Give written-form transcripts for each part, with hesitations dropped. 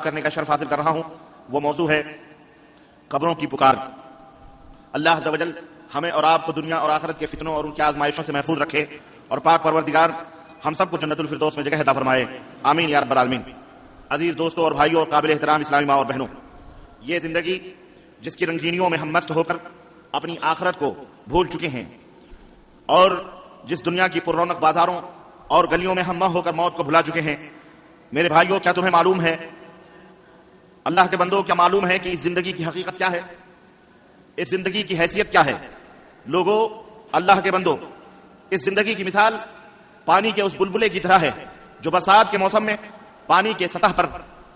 کرنے کا شرف حاصل کر رہا ہوں وہ موضوع ہے قبروں کی پکار۔ اللہ عز و جل ہمیں اور آپ کو دنیا اور آخرت کے فتنوں اور ان کی آزمائشوں سے محفوظ رکھے اور پاک پروردگار ہم سب کو جنت الفردوس میں جگہ عطا فرمائے، آمین یا رب العالمین۔ عزیز دوستوں اور بھائیوں اور قابل احترام اسلامی ماں اور بہنوں، یہ زندگی جس کی رنگینیوں میں ہم مست ہو کر اپنی آخرت کو بھول چکے ہیں اور جس دنیا کی پر رونق بازاروں اور گلیوں میں ہم مہ ہو کر موت کو بھلا چکے ہیں، میرے بھائیوں کیا تمہیں معلوم ہے، اللہ کے بندوں کیا معلوم ہے کہ اس زندگی کی حقیقت کیا ہے، اس زندگی کی حیثیت کیا ہے؟ لوگوں، اللہ کے بندوں، اس زندگی کی مثال پانی کے اس بلبلے کی طرح ہے جو برسات کے موسم میں پانی کے سطح پر،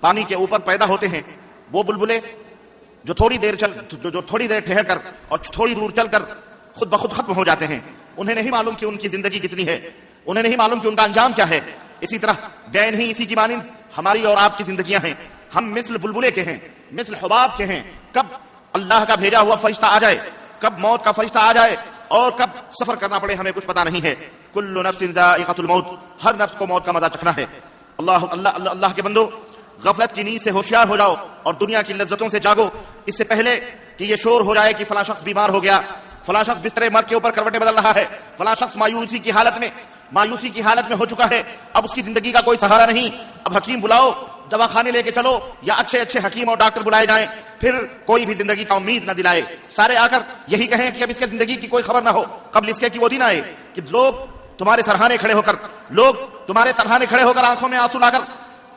پانی کے اوپر پیدا ہوتے ہیں۔ وہ بلبلے جو تھوڑی دیر ٹھہر کر اور تھوڑی دور چل کر خود بخود ختم ہو جاتے ہیں، انہیں نہیں معلوم کہ ان کی زندگی کتنی ہے، انہیں نہیں معلوم کہ ان کا انجام کیا ہے۔ اسی طرح بین ہی اسی کی مانند ہماری اور آپ کی زندگیاں ہیں۔ ہم مثل بلبلے کے ہیں، مثل حباب کے ہیں۔ کب اللہ کا بھیجا ہوا فرشتہ آ جائے، کب موت کا فرشتہ آ جائے اور کب سفر کرنا پڑے، ہمیں کچھ پتا نہیں ہے۔ کل نفس ذائقۃ الموت، ہر نفس کو موت کا مزہ چکھنا ہے۔ اللہ کے بندو، غفلت کی نیند سے ہوشیار ہو جاؤ اور دنیا کی لذتوں سے جاگو، اس سے پہلے کہ یہ شور ہو جائے کہ فلاں شخص بیمار ہو گیا، فلاں شخص بسترے مرگ کے اوپر کروٹیں بدل رہا ہے، فلاں شخص مایوسی کی حالت میں ہو چکا ہے، اب اس کی زندگی کا کوئی سہارا نہیں، اب حکیم بلاؤ، دوا خانے لے کے چلو، یا اچھے حکیم اور ڈاکٹر بلائے جائیں، پھر کوئی بھی زندگی کا امید نہ دلائے۔ سارے آ کر یہی کہیں کہ اب اس کے زندگی کی کوئی خبر نہ ہو، قبل اس کے کہ وہ دن آئے کہ لوگ تمہارے سرہانے کھڑے ہو کر آنکھوں میں آنسو لا کر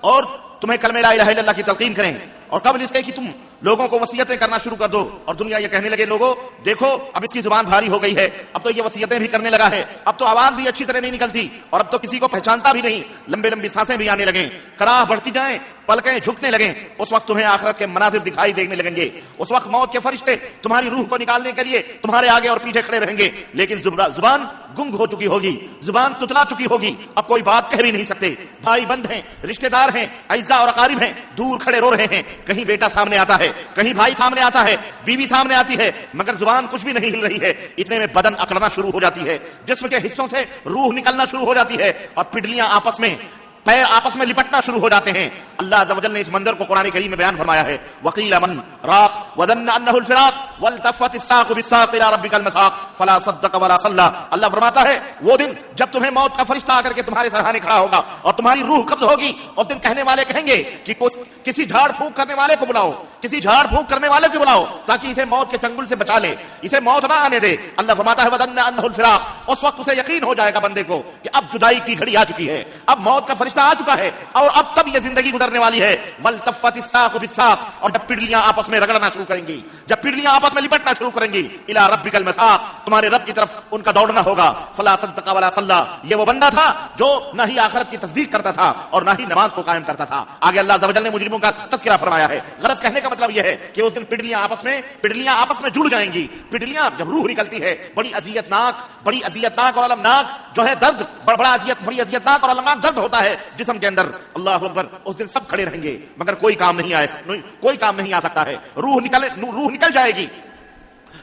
اور تمہیں کلمہ لا الہ الا اللہ کی تلقین کریں، اور قبل اس کے کہ تم لوگوں کو وصیتیں کرنا شروع کر دو اور دنیا یہ کہنے لگے، لوگوں دیکھو اب اس کی زبان بھاری ہو گئی ہے، اب تو یہ وصیتیں بھی کرنے لگا ہے، اب تو آواز بھی اچھی طرح نہیں نکلتی اور اب تو کسی کو پہچانتا بھی نہیں، لمبی سانسیں بھی آنے لگیں، کراہ بڑھتی جائیں، پلکیں جھکنے لگیں، اس وقت تمہیں آخرت کے مناظر دکھائی دینے لگیں گے۔ اس وقت موت کے فرشتے تمہاری روح کو نکالنے کے لیے تمہارے آگے اور پیچھے کھڑے رہیں گے، لیکن زبان گنگ ہو چکی ہوگی، زبان تتلا چکی ہوگی، اب کوئی بات کہہ بھی نہیں سکتے۔ بھائی بند ہیں، رشتہ دار ہیں، اعزاء اور اقارب ہیں، دور کھڑے رو رہے ہیں، کہیں بیٹا سامنے آتا ہے، کہیں بھائی سامنے آتا ہے، بیوی سامنے آتی ہے، مگر زبان کچھ بھی نہیں ہل رہی ہے۔ اتنے میں بدن اکڑنا شروع ہو جاتی ہے، جسم کے حصوں سے روح نکلنا شروع ہو جاتی ہے اور پڈلیاں پیر آپس میں لپٹنا شروع ہو جاتے ہیں۔ اللہ عز و جل نے اس منظر کو قرآن کریم میں بیان فرمایا ہے، وَقِيلَ مَنْ رَاقٍ وَظَنَّ أَنَّهُ الْفِرَاقُ وَالْتَفَّتِ السَّاقُ بِالسَّاقِ إِلَىٰ رَبِّكَ الْمَسَاقُ فَلَا صَدَّقَ وَلَا صَلَّىٰ۔ اللہ فرماتا ہے وہ دن جب تمہیں موت کا فرشتہ آ کر کے تمہارے سرہانے کھڑا ہوگا اور تمہاری روح قبض ہوگی، اور دن کہنے والے کہیں گے کہ کسی جھاڑ پھونک کرنے والے کو بلاؤ، کسی جھاڑ پھونک کرنے والے کو بلاؤ تاکہ اسے موت کے چنگل سے بچا لے، اسے موت نہ آنے دے۔ اللہ فرماتا ہے وَظَنَّ أَنَّهُ الْفِرَاقُ، اس وقت اسے یقین ہو جائے گا بندے کو کہ اب جدائی کی گھڑی آ چکی ہے، اب موت کا فرشتہ آ چکا ہے اور اب تب یہ زندگی گزرنے والی ہے۔ وَالْتَفَّتِ السَّاقُ بِالسَّاقِ، اور جب پڈلیاں آپس میں رگڑنا شروع کریں گی، جب پڈلیاں آپس میں لپٹنا شروع کریں گی، إِلَىٰ رَبِّكَ الْمَسَاقُ، تمہارے رب کی طرف ان کا دوڑنا ہوگا۔ فَلَا صَدَّقَ وَلَا صَلَّىٰ، یہ وہ بندہ تھا جو نہ ہی آخرت کی تصدیق کرتا تھا اور نہ ہی نماز کو قائم کرتا تھا۔ آگے اللہ عز و جل نے مجرموں کا تذکرہ فرمایا ہے۔ غرض کہنے کا مطلب یہ ہے کہ اس دن پڈلیاں آپس میں جڑ جائیں گی۔ پڈلیاں جب روح نکلتی ہے، بڑی اذیتناک اور المناک جو ہے درد، بڑی اذیتناک اور المناک درد ہوتا ہے جسم کے اندر۔ اللہ اکبر، اس دن سب کھڑے رہیں گے مگر کوئی کام نہیں آ سکتا ہے۔ روح نکل جائے گی،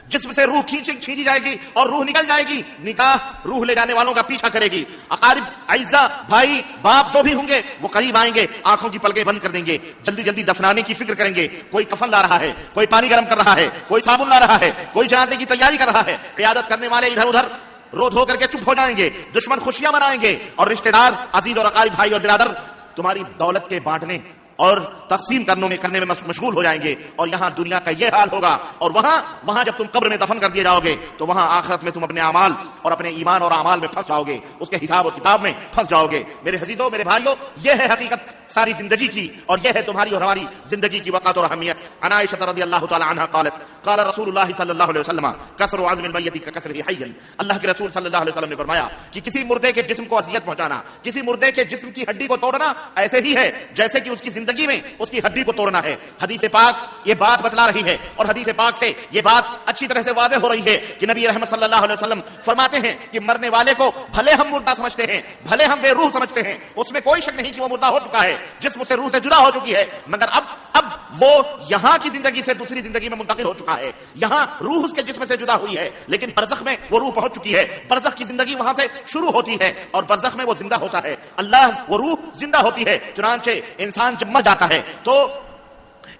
جسم سے روح کھینچی جائے گی اور روح نکل جائے گی، نکاح روح لے جانے والوں کا پیچھا کرے گی۔ اقارب، اعزاء، بھائی، باپ جو بھی ہوں گے وہ قریب آئیں گے، آنکھوں کی پلکیں بند کر دیں گے، جلدی دفنانے کی فکر کریں گے۔ کوئی کفن لا رہا ہے، کوئی پانی گرم کر رہا ہے، کوئی صابن لا رہا ہے، کوئی جنازے کی تیاری کر رہا ہے۔ قیادت کرنے والے ادھر ادھر رو دھو کر کے چپ ہو جائیں گے، دشمن خوشیاں منائیں گے، اور رشتہ دار، عزیز اور اقارب، بھائی اور برادر تمہاری دولت کے بانٹنے اور تقسیم کرنے میں مشغول ہو جائیں گے، اور یہاں دنیا کا یہ حال ہوگا، اور وہاں جب تم قبر میں دفن کر دیے جاؤ گے تو وہاں آخرت میں تم اپنے اعمال اور اپنے ایمان اور اعمال میں پھنس جاؤ گے، اس کے حساب و کتاب میں پھنس جاؤ گے۔ میرے عزیزوں، میرے بھائیوں، یہ ہے حقیقت ساری زندگی کی، اور یہ ہے تمہاری اور ہماری زندگی کی وقت اور اہمیت۔ عن عائشہ رضی اللہ تعالی عنہا قالت قال رسول اللہ صلی اللہ علیہ وسلم کسر عظم المیت ککسرہ حیا، اللہ کے رسول صلی اللہ علیہ وسلم نے فرمایا کہ کسی مردے کے جسم کو اذیت پہنچانا، کسی مردے کے جسم کی ہڈی کو توڑنا ایسے ہی ہے جیسے کہ اس کی زندگی میں اس کی ہڈی کو توڑنا ہے۔ حدیث پاک یہ بات بتلا رہی ہے، اور حدیث پاک سے یہ بات اچھی طرح سے واضح ہو رہی ہے کہ نبی رحمت صلی اللہ علیہ وسلم فرماتے ہیں کہ مرنے والے کو بھلے ہم مردہ سمجھتے ہیں، بھلے ہم بے روح سمجھتے ہیں، اس میں کوئی شک نہیں کہ وہ مردہ ہو چکا ہے، جسم سے روح سے جدا ہو چکی ہے، مگر اب وہ یہاں کی زندگی سے دوسری زندگی میں منتقل ہو چکا ہے. یہاں روح اس کے جسم سے جدا ہوئی ہے، لیکن برزخ میں وہ روح پہنچ چکی ہے. برزخ کی زندگی وہاں سے شروع ہوتی ہے اور برزخ میں وہ زندہ ہوتا ہے. اللہ وہ روح زندہ ہوتی ہے. چنانچہ انسان جب مر جاتا ہے تو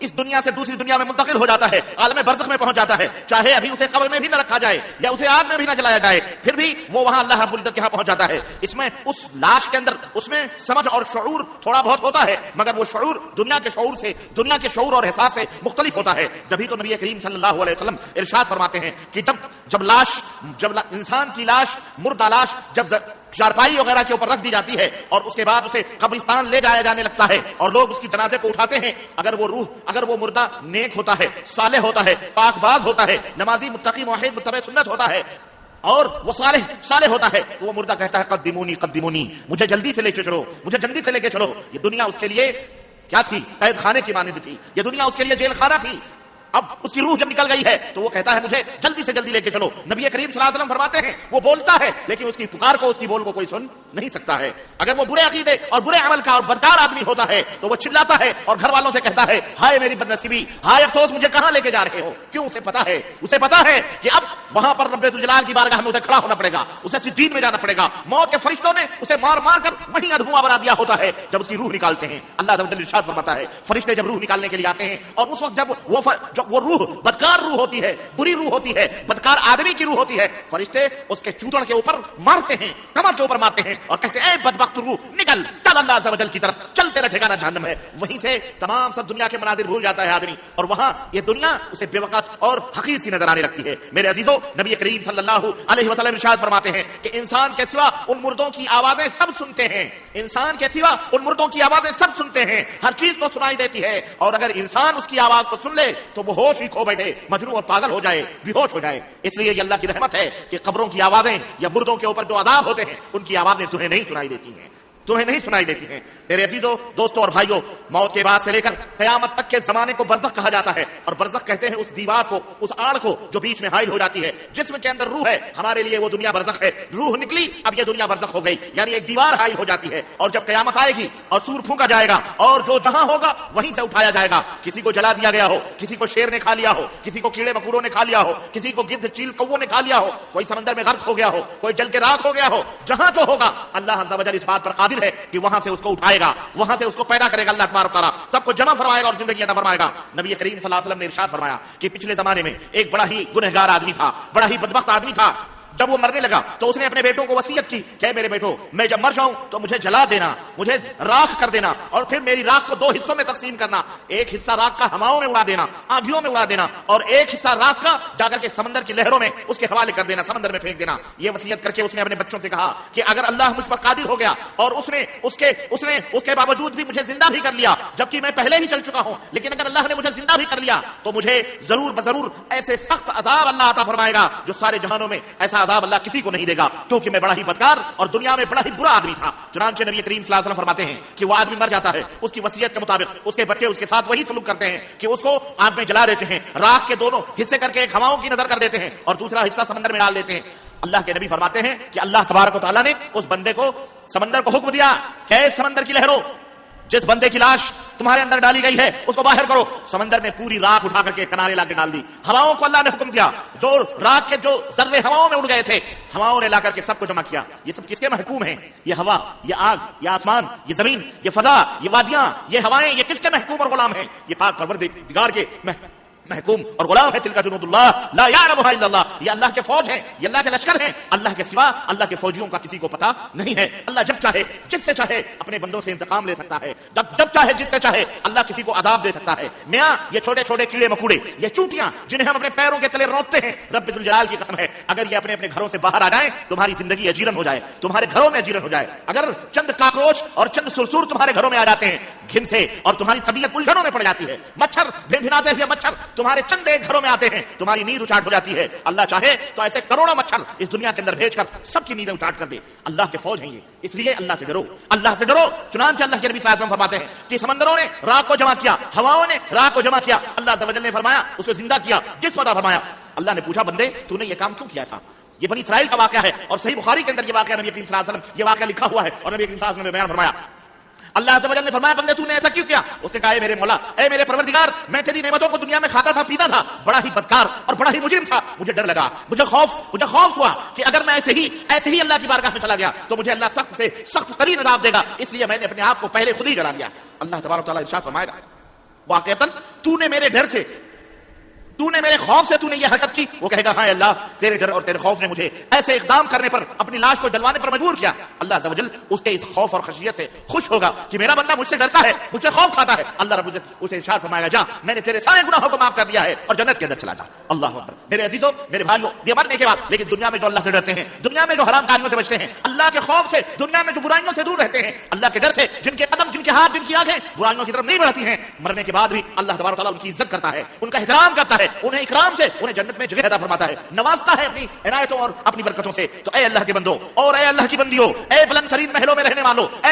اس دنیا سے دوسری دنیا میں منتقل ہو جاتا ہے، عالم برزخ میں پہنچ جاتا ہے. چاہے ابھی اسے قبر میں بھی نہ رکھا جائے یا اسے آگ میں بھی نہ جلایا جائے، پھر بھی وہ وہاں اللہ رب العزت کے ہاں پہنچ جاتا ہے. اس میں اس لاش کے اندر اس میں سمجھ اور شعور تھوڑا بہت ہوتا ہے، مگر وہ شعور دنیا کے شعور سے، دنیا کے شعور اور احساس سے مختلف ہوتا ہے. جبھی تو نبی کریم صلی اللہ علیہ وسلم ارشاد فرماتے ہیں کہ جب انسان کی لاش، مردہ لاش جب چارپائی وغیرہ کے اوپر رکھ دی جاتی ہے اور اس کے بعد اسے قبرستان لے جایا جانے لگتا ہے اور لوگ اس کی جنازے کو اٹھاتے ہیں، اگر وہ مردہ نیک ہوتا ہے، صالح ہوتا ہے، پاک باز ہوتا ہے، نمازی، متقی، موحد، متبع سنت ہوتا ہے اور وہ صالح ہوتا ہے، تو وہ مردہ کہتا ہے قدمونی قدمونی، مجھے جلدی سے لے کے چلو، مجھے جلدی سے لے کے چلو. یہ دنیا اس کے لیے کیا تھی؟ قید خانے کی مانند تھی. یہ دنیا اس کے لیے جیل خانہ تھی. اب اس کی روح جب نکل گئی ہے تو وہ کہتا ہے مجھے جلدی سے جلدی لے کے چلو. نبی کریم صلی اللہ علیہ وسلم فرماتے ہیں وہ بولتا ہے لیکن اس کی پکار کو، اس کی بول کو کوئی سن نہیں سکتا ہے. اگر وہ برے عقیدے اور برے عمل کا اور بدکار آدمی ہوتا ہے تو وہ چلاتا ہے اور گھر والوں سے کہتا ہے ہائے میری بدنصیبی، ہائے افسوس، مجھے کہاں لے کے جا رہے ہو. کیوں؟ اسے پتا ہے کہ اب وہاں پر رب ذوالجلال کی بارگاہ میں اسے کھڑا ہونا پڑے گا، اسے سجین میں جانا پڑے گا. موت کے فرشتوں نے اسے مار مار کر وہیں ادھواں بنا دیا ہوتا ہے جب اس کی روح نکالتے ہیں. اللہ تعالی ارشاد فرماتا ہے فرشتے جب روح نکالنے کے لیے آتے ہیں اور اس وقت جب وہ روح بدکار روح ہوتی ہے، بری روح ہوتی ہے، بدکار آدمی کی روح ہوتی ہے، فرشتے اس کے چوتڑ کے اوپر مارتے ہیں، کمر کے اوپر مارتے ہیں اور کہتے ہیں اے بدبخت روح نکل، چل اللہ عز و جل کی طرف چل، تیرا ٹھکانہ جہنم ہے. وہیں سے تمام سب دنیا کے مناظر بھول جاتا ہے آدمی اور وہاں یہ دنیا اسے بے وقت اور حقیر سی نظر آنے لگتی ہے. میرے عزیزو، نبی کریم صلی اللہ علیہ وسلم ارشاد فرماتے ہیں کہ انسان کے سوا ان مردوں کی آوازیں سب سنتے ہیں. انسان کے سوا ان مردوں کی آوازیں سب سنتے ہیں، ہر چیز کو سنائی دیتی ہے. اور اگر انسان اس کی آواز کو سن لے تو وہ ہوش ہی کھو بیٹھے، مجنون اور پاگل ہو جائے، بے ہوش ہو جائے. اس لیے یہ اللہ کی رحمت ہے کہ قبروں کی آوازیں یا مردوں کے اوپر جو عذاب ہوتے ہیں ان کی آوازیں تمہیں نہیں سنائی دیتی ہیں، تمہیں نہیں سنائی دیتی ہیں. میرے عزیزو، دوستو اور بھائیو، موت کے بعد سے لے کر قیامت تک کے زمانے کو برزخ کہا جاتا ہے. اور برزخ کہتے ہیں اس دیوار کو، اس آڑ کو جو بیچ میں حائل ہو جاتی ہے. جسم کے اندر روح ہے، ہمارے لیے وہ دنیا برزخ ہے. روح نکلی، اب یہ دنیا برزخ ہو گئی، یعنی ایک دیوار حائل ہو جاتی ہے. اور جب قیامت آئے گی اور سور پھونکا جائے گا اور جو جہاں ہوگا وہیں سے اٹھایا جائے گا. کسی کو جلا دیا گیا ہو، کسی کو شیر نے کھا لیا ہو، کسی کو کیڑے مکوڑوں نے کھا لیا ہو، کسی کو گدھ چیل کووں نے کھا لیا ہو، کوئی سمندر میں غرق ہو گیا ہو، کوئی جل کے راکھ ہو گیا ہو. جہاں جو ہوگا اللہ عز و جل اس بات پر قادر ہے کہ وہاں سے اس کو اٹھائے گا، وہاں سے اس کو پیدا کرے گا. اللہ تبارک و تعالیٰ سب کو جمع فرمائے گا اور زندگی عطا فرمائے گا. نبی کریم صلی اللہ علیہ وسلم نے ارشاد فرمایا کہ پچھلے زمانے میں ایک بڑا ہی گنہگار آدمی تھا، بڑا ہی بدبخت آدمی تھا. جب وہ مرنے لگا تو اس نے اپنے بیٹوں کو وصیت کی کہ میرے بیٹو، میں جب مر جاؤں تو مجھے جلا دینا، مجھے راکھ کر دینا اور پھر میری راکھ کو 2 حصوں میں تقسیم کرنا. ایک حصہ راکھ کا ہواؤں میں اڑا دینا، آندھیوں میں اڑا دینا، اور ایک حصہ راکھ کا جا کر کے سمندر کی لہروں میں اس کے حوالے کر دینا، سمندر میں پھینک دینا. یہ وصیت کر کے اس نے اپنے بچوں سے کہا کہ اگر اللہ مجھ پر قادر ہو گیا اور اس نے اس کے باوجود بھی مجھے زندہ بھی کر لیا جبکہ میں پہلے ہی چل چکا ہوں، لیکن اگر اللہ نے مجھے زندہ بھی کر لیا تو مجھے ضرور بضرور ایسے سخت عذاب اللہ عطا فرمائے گا جو سارے جہانوں میں ایسا عذاب اللہ کسی کو نہیں دے گا، کیونکہ میں بڑا ہی بدکار اور دنیا میں بڑا ہی برا آدمی تھا. چنانچہ نبی کریم صلی اللہ علیہ وسلم فرماتے ہیں کہ وہ آدمی مر جاتا ہے، اس کی وصیت کے مطابق اس کے بچے اس کے ساتھ وہی سلوک کرتے ہیں کہ اس کو آگ میں جلا دیتے ہیں، راکھ کے دونوں حصے کر کے ایک ہواؤں کی نظر کر دیتے ہیں اور دوسرا حصہ سمندر میں ڈال دیتے ہیں. اللہ کے نبی فرماتے ہیں کہ اللہ تبارک و تعالیٰ نے اس بندے کو، سمندر کو حکم دیا کہ اے سمندر کی لہروں، جس بندے کی لاش تمہارے اندر ڈالی گئی ہے اس کو باہر کرو. سمندر نے پوری راکھ اٹھا کر کے کنارے لا کے ڈال دی. ہواؤں کو اللہ نے حکم دیا، جو راکھ کے جو ذرے ہواؤں میں اڑ گئے تھے ہواؤں نے لا کر کے سب کو جمع کیا. یہ سب کس کے محکوم ہیں؟ یہ ہوا، یہ آگ، یہ آسمان، یہ زمین، یہ فضا، یہ وادیاں، یہ ہوائیں، یہ کس کے محکوم اور غلام ہیں؟ یہ پاک پروردگار کے محکوم اور غلام ہے. تلک جنود اللہ لا یعلمها الا اللہ. یہ اللہ کے فوج ہیں، یہ اللہ کے لشکر ہیں. اللہ کے سوا اللہ کے فوجیوں کا کسی کو پتہ نہیں ہے. اللہ جب چاہے جس سے چاہے اپنے بندوں سے انتقام لے سکتا ہے، جب چاہے جس سے چاہے اللہ کسی کو عذاب دے سکتا ہے. میاں یہ چھوٹے چھوٹے کیڑے مکوڑے، یہ چونٹیاں جنہیں ہم اپنے پیروں کے تلے روکتے ہیں، رب ذوالجلال کی قسم ہے اگر یہ اپنے گھروں سے باہر آ جائیں تمہاری زندگی اجیرن ہو جائے، تمہارے گھروں میں اجیرن ہو جائے. اگر چند کاکروچ اور چند سرسور تمہارے گھروں میں آ جاتے ہیں گھن سے اور تمہاری طبیعت الجھنوں میں پڑ جاتی ہے، مچھر بھنبھناتے ہوئے مچھر تمہارے چند ایک گھروں میں آتے ہیں، تمہاری نیند اچاٹ ہو جاتی ہے. اللہ چاہے تو ایسے کروڑوں مچھر اس دنیا کے اندر بھیج کر سب کی نیندیں اچاٹ کر دے. اللہ کے فوج ہیں یہ، اس لیے اللہ سے ڈرو، اللہ سے ڈرو. چنانچہ اللہ کے نبی صلی اللہ علیہ وسلم فرماتے ہیں کہ سمندروں نے راکھ کو جمع کیا، ہواؤں نے راکھ کو جمع کیا، اللہ تعالی نے فرمایا اس کو زندہ کیا، جسم عطا فرمایا. اللہ نے پوچھا بندے تو نے یہ کام کیوں کیا تھا؟ یہ بنی اسرائیل کا واقعہ ہے اور صحیح بخاری کے اندر یہ واقعہ نبی کریم صلی اللہ علیہ وسلم یہ واقعہ لکھا ہوا ہے اور نبی کریم صلی اللہ علیہ وسلم نے بیان فرمایا اللہ عز و جل نے فرمایا بندے تو نے ایسا کیوں کیا؟ اس نے کہا اے میرے مولا، اے میرے پروردگار، میں تیری نعمتوں کو دنیا میں کھاتا تھا، پیتا تھا، بڑا ہی بدکار اور بڑا ہی مجرم تھا، مجھے ڈر لگا، مجھے خوف ہوا کہ اگر میں ایسے ہی اللہ کی بارگاہ میں چلا گیا تو مجھے اللہ سخت سے سخت ترین عذاب دے گا، اس لیے میں نے اپنے آپ کو پہلے خود ہی جلا دیا۔ اللہ تبارک و تعالیٰ ارشاد فرمائے گا واقعتاً تو نے میرے ڈر سے، تو نے میرے خوف سے تو نے یہ حرکت کی۔ وہ کہے گا ہاں اللہ، تیرے ڈر اور تیرے خوف نے مجھے ایسے اقدام کرنے پر، اپنی لاش کو جلوانے پر مجبور کیا۔ اللہ عز و جل اس کے اس خوف اور خشیت سے خوش ہوگا کہ میرا بندہ مجھ سے ڈرتا ہے، مجھ سے خوف کھاتا ہے۔ اللہ رب العزت اسے ارشاد فرمائے گا جا، میں نے تیرے سارے گناہوں کو معاف کر دیا ہے اور جنت کے اندر چلا جا۔ اللہ اکبر۔ میرے عزیزوں، میرے بھائیوں، یہ مرنے کے بعد، لیکن دنیا میں جو اللہ سے ڈرتے ہیں، دنیا میں جو حرام کاریوں سے بچتے ہیں، اللہ کے خوف سے، دنیا میں جو برائیوں سے دور رہتے ہیں، اللہ کے ڈر سے، جن کے قدم، جن کے ہاتھ، جن کی آنکھیں برائیوں کی طرف نہیں بڑھتی ہیں، مرنے کے بعد بھی اللہ تبارک و تعالیٰ ان کی عزت کرتا ہے، ان کا احترام کرتا ہے، انہیں اکرام سے انہیں جنت میں جگہ عطا فرماتا ہے، نوازتا ہے اپنی عنایتوں اور اپنی برکتوں سے۔ تو اے اللہ کے بندو اور اے اللہ کی بندیوں، اے بلند ترین محلوں میں رہنے والوں،